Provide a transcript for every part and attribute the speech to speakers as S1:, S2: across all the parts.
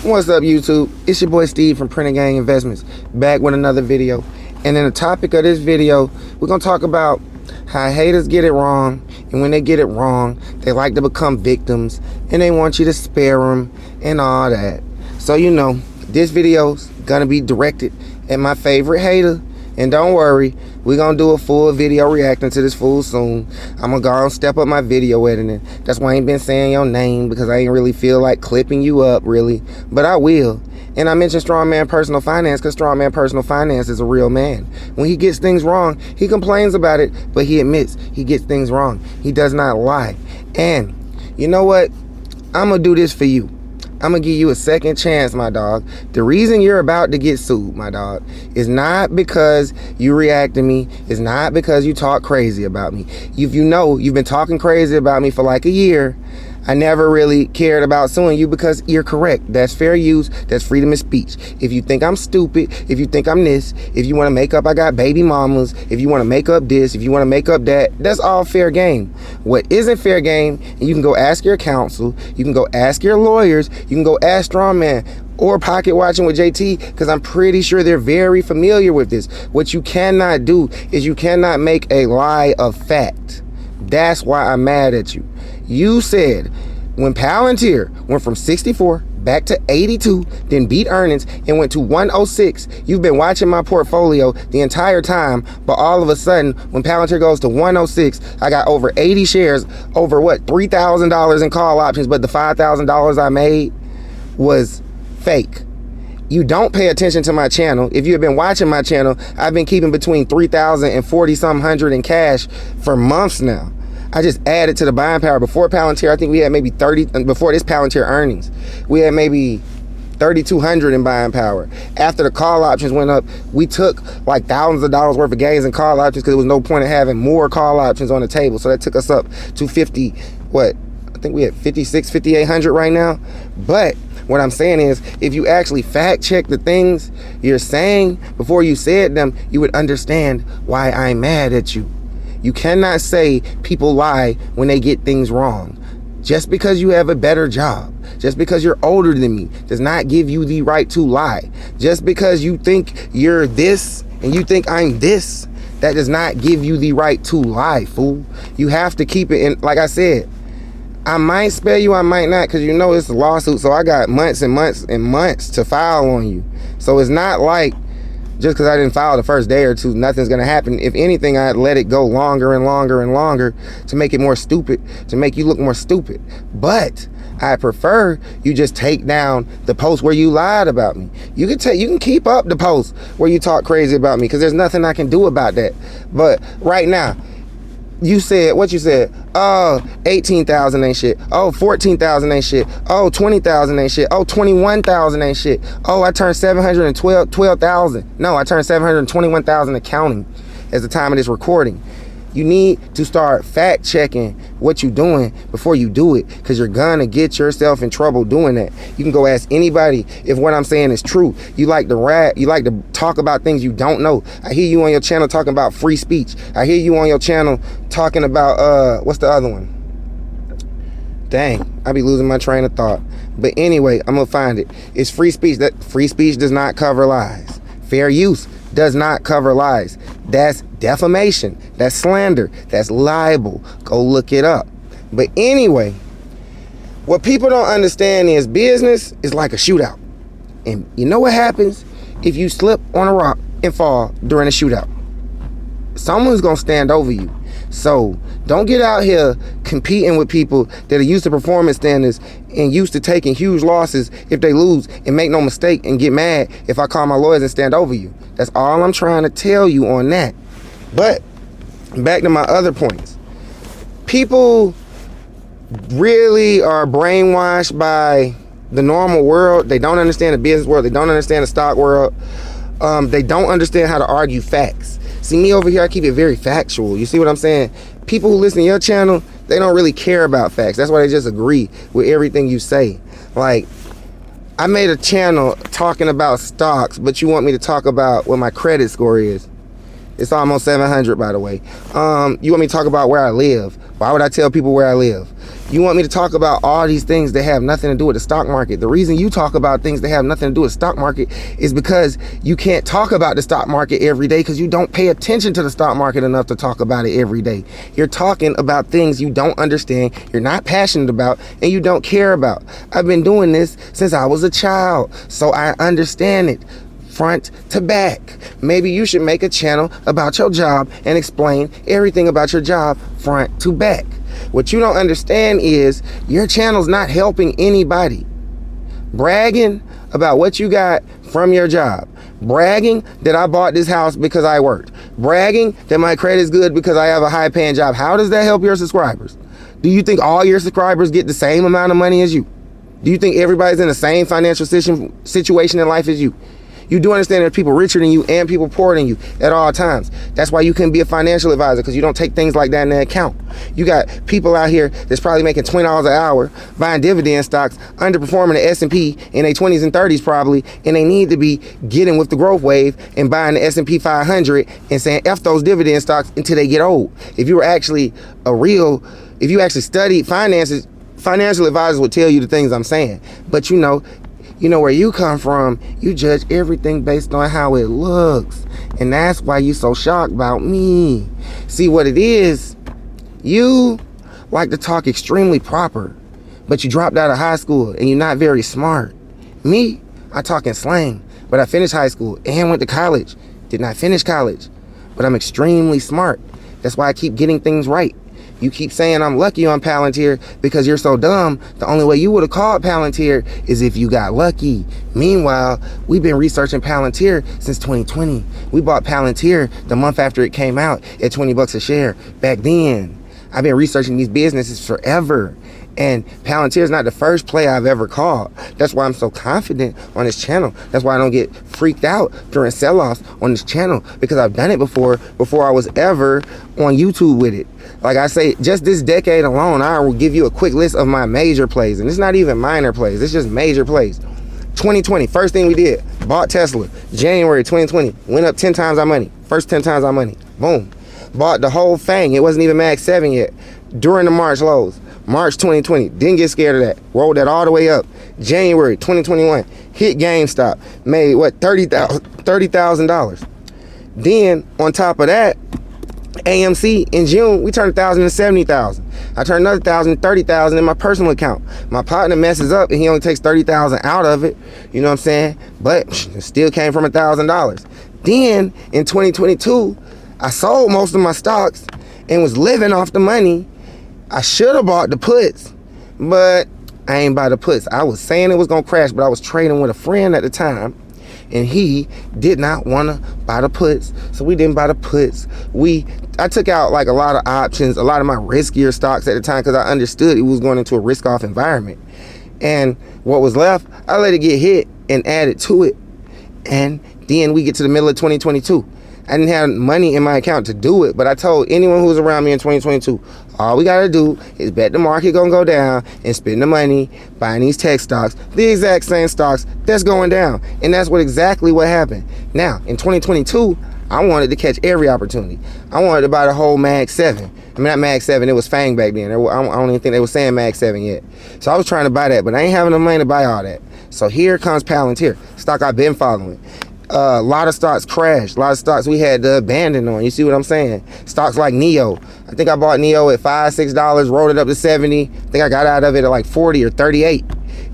S1: What's up, YouTube? It's your boy Steve from Printer Gang Investments, back with another video. And in the topic of this video, we're gonna talk about how haters get it wrong, and when they get it wrong, they like to become victims, and they want you to spare them and all that. So this video's gonna be directed at my favorite hater. And don't worry, we're gonna do a full video reacting to this fool soon. I'm gonna go and step up my video editing. That's why I ain't been saying your name, because I ain't really feel like clipping you up, really. But I will. And I mentioned Strongman Personal Finance because Strongman Personal Finance is a real man. When he gets things wrong, he complains about it, but he admits he gets things wrong. He does not lie. And you know what? I'm gonna do this for you. I'm gonna give you a second chance, my dog. The reason you're about to get sued, my dog, is not because you react to me. It's not because you talk crazy about me. If you've been talking crazy about me for like a year, I never really cared about suing you because you're correct. That's fair use. That's freedom of speech. If you think I'm stupid, if you think I'm this, if you want to make up I got baby mamas, if you want to make up this, if you want to make up that, that's all fair game. What isn't fair game, and you can go ask your counsel, you can go ask your lawyers, you can go ask Strongman or Pocket Watching with JT, because I'm pretty sure they're very familiar with this. What you cannot do is you cannot make a lie of fact. That's why I'm mad at you. You said when Palantir went from 64 back to 82, then beat earnings and went to 106, you've been watching my portfolio the entire time, but all of a sudden, when Palantir goes to 106, I got over 80 shares, over what, $3,000 in call options, but the $5,000 I made was fake. You don't pay attention to my channel. If you have been watching my channel, I've been keeping between 3,000 and 40-some hundred in cash for months now. I just added to the buying power. Before Palantir, I think we had maybe 30, before this Palantir earnings, we had maybe 3,200 in buying power. After the call options went up, we took like thousands of dollars worth of gains in call options because there was no point in having more call options on the table. So that took us up to 50, I think we had 56, 5,800 right now. But what I'm saying is, if you actually fact check the things you're saying before you said them, you would understand why I'm mad at you. You cannot say people lie when they get things wrong. Just because you have a better job, just because you're older than me, does not give you the right to lie. Just because you think you're this and you think I'm this, that does not give you the right to lie, fool. You have to keep it in. Like I said, I might spare you, I might not, because it's a lawsuit, so I got months and months and months to file on you. So it's not like just because I didn't file the first day or two, nothing's gonna happen. If anything, I'd let it go longer and longer and longer to make it more stupid, to make you look more stupid. But I prefer you just take down the post where you lied about me. You can keep up the post where you talk crazy about me, because there's nothing I can do about that. But right now, you said what you said. Oh, 18,000 ain't shit. Oh, 14,000 ain't shit. Oh, 20,000 ain't shit. Oh, 21,000 ain't shit. Oh, I turned 712,000. No, I turned 721,000 accounting as the time of this recording. You need to start fact checking what you're doing before you do it, because you're gonna get yourself in trouble doing that. You can go ask anybody if what I'm saying is true. You like to rap, you like to talk about things you don't know. I hear you on your channel talking about free speech. I hear you on your channel talking about what's the other one? Dang, I be losing my train of thought. But anyway, I'm gonna find it. It's free speech. That free speech does not cover lies. Fair use does not cover lies. That's defamation, that's slander, that's libel. Go look it up. But anyway, what people don't understand is business is like a shootout. And you know what happens if you slip on a rock and fall during a shootout? Someone's gonna stand over you. So don't get out here competing with people that are used to performance standards and used to taking huge losses if they lose, and make no mistake and get mad if I call my lawyers and stand over you. That's all I'm trying to tell you on that. But back to my other points. People really are brainwashed by the normal world. They don't understand the business world. They don't understand the stock world. They don't understand how to argue facts. See, me over here, I keep it very factual. You see what I'm saying? People who listen to your channel, they don't really care about facts. That's why they just agree with everything you say. Like, I made a channel talking about stocks, but you want me to talk about what my credit score is. It's almost 700, by the way. You want me to talk about where I live? Why would I tell people where I live? You want me to talk about all these things that have nothing to do with the stock market. The reason you talk about things that have nothing to do with the stock market is because you can't talk about the stock market every day because you don't pay attention to the stock market enough to talk about it every day. You're talking about things you don't understand, you're not passionate about, and you don't care about. I've been doing this since I was a child, so I understand it front to back. Maybe you should make a channel about your job and explain everything about your job front to back. What you don't understand is your channel's not helping anybody. Bragging about what you got from your job. Bragging that I bought this house because I worked. Bragging that my credit is good because I have a high paying job. How does that help your subscribers? Do you think all your subscribers get the same amount of money as you? Do you think everybody's in the same financial situation in life as you? You do understand there's people richer than you and people poorer than you at all times. That's why you couldn't be a financial advisor, because you don't take things like that into account. You got people out here that's probably making $20 an hour buying dividend stocks, underperforming the S&P in their 20s and 30s probably, and they need to be getting with the growth wave and buying the S&P 500 and saying F those dividend stocks until they get old. If you actually studied finances, financial advisors would tell you the things I'm saying. But you know where you come from, you judge everything based on how it looks. And that's why you so shocked about me. See what it is, you like to talk extremely proper, but you dropped out of high school and you're not very smart. Me, I talk in slang, but I finished high school and went to college. Did not finish college, but I'm extremely smart. That's why I keep getting things right. You keep saying I'm lucky on Palantir because you're so dumb. The only way you would have called Palantir is if you got lucky. Meanwhile, we've been researching Palantir since 2020. We bought Palantir the month after it came out at 20 bucks a share. Back then, I've been researching these businesses forever. And Palantir is not the first play I've ever called. That's why I'm so confident on this channel. That's why I don't get freaked out during sell-offs on this channel, because I've done it before I was ever on YouTube with it. Like I say, just this decade alone, I will give you a quick list of my major plays. And it's not even minor plays, it's just major plays. 2020, first thing we did, bought Tesla. January 2020, went up 10 times our money. First 10 times our money, boom. Bought the whole thing, it wasn't even Mag 7 yet, during the March lows. March 2020, didn't get scared of that. Rolled that all the way up. January 2021, hit GameStop. Made what, $30,000. Then on top of that, AMC in June, we turned 1,000 to 70,000. I turned another 1,000 to 30,000 in my personal account. My partner messes up and he only takes 30,000 out of it. You know what I'm saying? But it still came from $1,000. Then in 2022, I sold most of my stocks and was living off the money. I should have bought the puts, but I ain't buy the puts. I was saying it was gonna crash, but I was trading with a friend at the time, and he did not want to buy the puts, so we didn't buy the puts. I took out like a lot of options, a lot of my riskier stocks at the time, because I understood it was going into a risk-off environment. And what was left, I let it get hit and added to it. And then we get to the middle of 2022. I didn't have money in my account to do it, but I told anyone who was around me in 2022, all we gotta do is bet the market gonna go down and spend the money buying these tech stocks, the exact same stocks that's going down. And that's exactly what happened. Now, in 2022, I wanted to catch every opportunity. I wanted to buy the whole Mag 7. I mean, not Mag 7, it was FANG back then. I don't even think they were saying Mag 7 yet. So I was trying to buy that, but I ain't having the money to buy all that. So here comes Palantir, stock I've been following. A lot of stocks crashed. A lot of stocks we had to abandon on. You see what I'm saying? Stocks like NEO. I think I bought NEO at $5, $6, rolled it up to 70. I think I got out of it at like 40 or 38.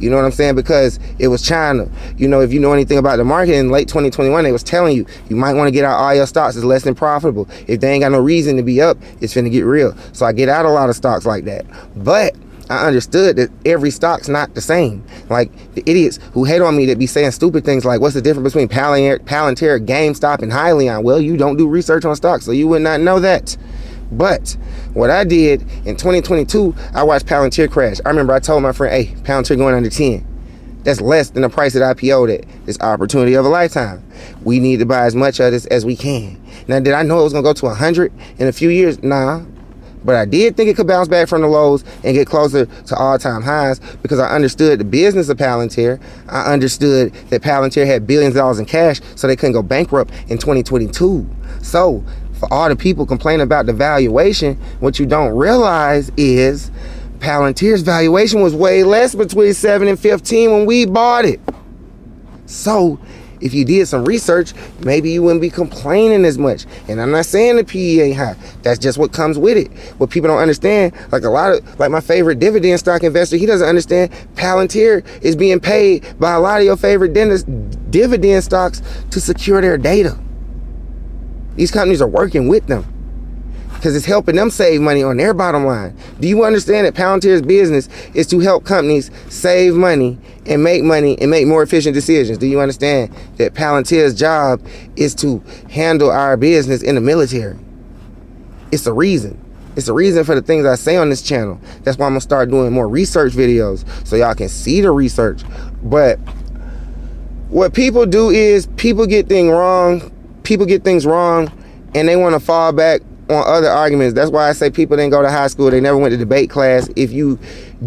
S1: You know what I'm saying? Because it was China. You know, if you know anything about the market in late 2021, they was telling you, you might want to get out all your stocks. It's less than profitable. If they ain't got no reason to be up, it's finna get real. So I get out a lot of stocks like that. But I understood that every stock's not the same. Like the idiots who hate on me that be saying stupid things like, what's the difference between Palantir, GameStop, and Hyliion? Well, you don't do research on stocks, so you would not know that. But what I did in 2022, I watched Palantir crash. I remember I told my friend, hey, Palantir going under 10. That's less than the price that I IPO'd at. It's opportunity of a lifetime. We need to buy as much of this as we can. Now, did I know it was gonna go to 100 in a few years? Nah. But I did think it could bounce back from the lows and get closer to all-time highs because I understood the business of Palantir. I understood that Palantir had billions of dollars in cash, so they couldn't go bankrupt in 2022. So for all the people complaining about the valuation, what you don't realize is Palantir's valuation was way less between 7 and 15 when we bought it. So if you did some research, maybe you wouldn't be complaining as much. And I'm not saying the PE ain't high. That's just what comes with it. What people don't understand, like my favorite dividend stock investor, he doesn't understand Palantir is being paid by a lot of your favorite dividend stocks to secure their data. These companies are working with them because it's helping them save money on their bottom line. Do you understand that Palantir's business is to help companies save money and make more efficient decisions? Do you understand that Palantir's job is to handle our business in the military? It's a reason. It's a reason for the things I say on this channel. That's why I'm gonna start doing more research videos so y'all can see the research. But what people do is people get things wrong and they want to fall back on other arguments. That's why I say people didn't go to high school. They never went to debate class. If you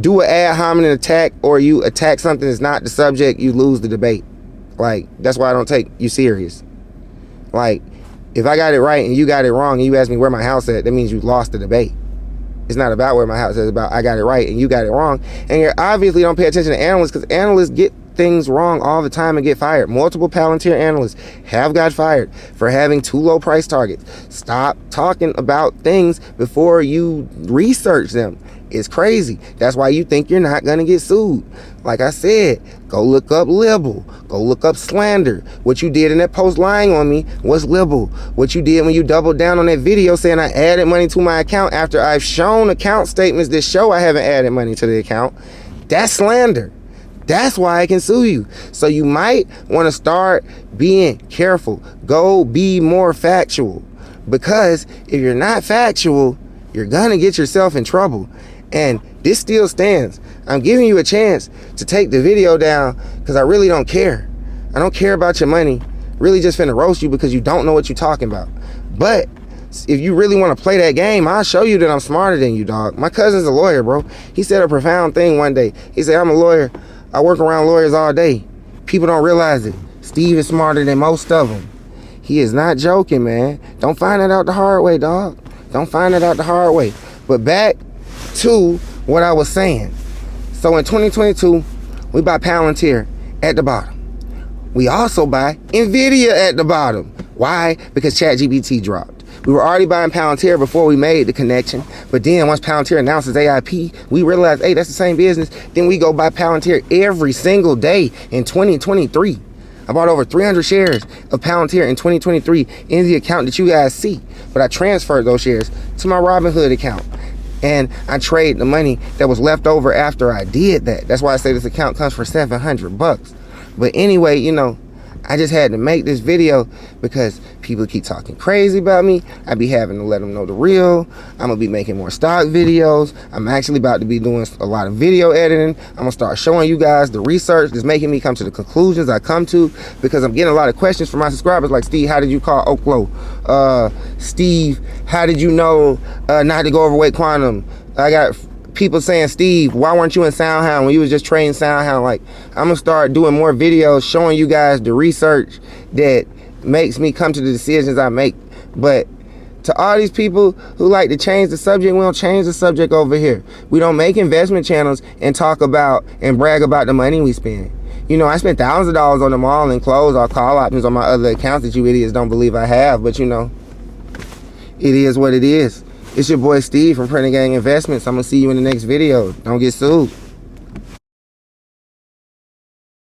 S1: do an ad hominem attack or you attack something that's not the subject, you lose the debate. Like, that's why I don't take you serious. Like, if I got it right and you got it wrong and you ask me where my house at, that means you lost the debate. It's not about where my house is. It's about I got it right and you got it wrong. And you obviously don't pay attention to analysts because analysts get things wrong all the time and get fired. Multiple Palantir analysts have got fired for having too low price targets. Stop talking about things before you research them. It's crazy. That's why you think you're not gonna get sued. Like I said, go look up libel. Go look up slander. What you did in that post lying on me was libel. What you did when you doubled down on that video saying I added money to my account after I've shown account statements that show I haven't added money to the account, that's slander. That's why I can sue you. So you might want to start being careful. Go be more factual. Because if you're not factual, you're going to get yourself in trouble. And this still stands. I'm giving you a chance to take the video down because I really don't care. I don't care about your money. Really just finna roast you because you don't know what you're talking about. But if you really want to play that game, I'll show you that I'm smarter than you, dog. My cousin's a lawyer, bro. He said a profound thing one day. He said, I'm a lawyer. I work around lawyers all day. People don't realize it. Steve is smarter than most of them. He is not joking, man. Don't find it out the hard way, dog. Don't find it out the hard way. But back to what I was saying. So in 2022, we buy Palantir at the bottom. We also buy Nvidia at the bottom. Why? Because ChatGPT dropped. We were already buying Palantir before we made the connection. But then once Palantir announces AIP, we realized, hey, that's the same business. Then we go buy Palantir every single day in 2023. I bought over 300 shares of Palantir in 2023 in the account that you guys see. But I transferred those shares to my Robinhood account. And I trade the money that was left over after I did that. That's why I say this account comes for $700. But anyway, you know, I just had to make this video because people keep talking crazy about me. I be having to let them know the real. I'm gonna be making more stock videos. I'm actually about to be doing a lot of video editing. I'm gonna start showing you guys the research that's making me come to the conclusions I come to, because I'm getting a lot of questions from my subscribers like, Steve, how did you call Oklo? Steve, how did you know not to go overweight quantum? I got people saying, Steve, why weren't you in SoundHound when you was just trading SoundHound? Like, I'm gonna start doing more videos showing you guys the research that makes me come to the decisions I make. But to all these people who like to change the subject, we don't change the subject over here. We don't make investment channels and talk about and brag about the money we spend. You know, I spent thousands of dollars on them all in clothes or call options on my other accounts that you idiots don't believe I have. But you know, it is what it is. It's your boy Steve from Printing Gang Investments. I'm gonna see you in the next video. Don't get sued.